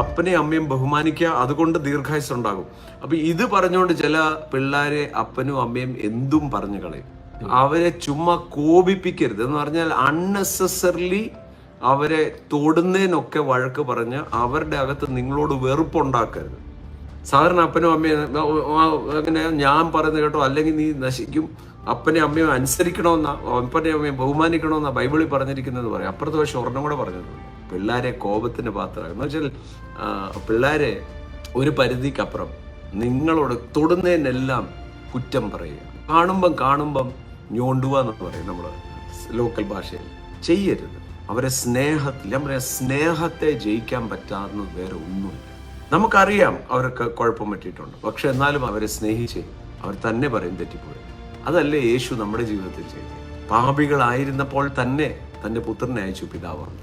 അപ്പനെയും അമ്മയും ബഹുമാനിക്കുക, അതുകൊണ്ട് ദീർഘായുസ് ഉണ്ടാകും. അപ്പൊ ഇത് പറഞ്ഞുകൊണ്ട് ചില പിള്ളേരെ അപ്പനും അമ്മയും എന്തും പറഞ്ഞു കളയും. അവരെ ചുമ്മാ കോപിപ്പിക്കരുത്. എന്ന് പറഞ്ഞാൽ അൺനെസസറിലി അവരെ തൊടുന്നതിനൊക്കെ വഴക്ക് പറഞ്ഞ് അവരുടെ അകത്ത് നിങ്ങളോട് വെറുപ്പുണ്ടാക്കരുത്. സാധാരണ അപ്പനും അമ്മയും അങ്ങനെ ഞാൻ പറയുന്നത് കേട്ടോ അല്ലെങ്കിൽ നീ നശിക്കും, അപ്പനെയും അമ്മയും അനുസരിക്കണമെന്നാ, അപ്പനെയും അമ്മയും ബഹുമാനിക്കണമെന്നാ ബൈബിളിൽ പറഞ്ഞിരിക്കുന്നത് പറയാം. അപ്പുറത്ത് പക്ഷെ ഒരെണ്ണം കൂടെ പറഞ്ഞിട്ടുണ്ട്, പിള്ളേരെ കോപത്തിന് പാത്രമാകും. എന്ന് വെച്ചാൽ പിള്ളേരെ ഒരു പരിധിക്കപ്പുറം നിങ്ങളോട് തൊടുന്നതിനെല്ലാം കുറ്റം പറയുക, കാണുമ്പം ഞോണ്ടുക എന്നൊക്കെ പറയും നമ്മൾ ലോക്കൽ ഭാഷയിൽ. ചെയ്യരുത്. അവരെ ഞാൻ പറയാം, സ്നേഹത്തെ ജയിക്കാൻ പറ്റാവുന്നത് വേറെ ഒന്നുമില്ല. നമുക്കറിയാം അവർക്ക് കുഴപ്പം പറ്റിയിട്ടുണ്ട്, പക്ഷെ എന്നാലും അവരെ സ്നേഹിച്ച് അവർ തന്നെ പറയും തെറ്റിപ്പോയി. അതല്ലേ യേശു നമ്മുടെ ജീവിതത്തിൽ ചെയ്തത്. പാപികളായിരുന്നപ്പോൾ തന്നെ തൻ്റെ പുത്രനെ അയച്ചു പിതാവാണ്.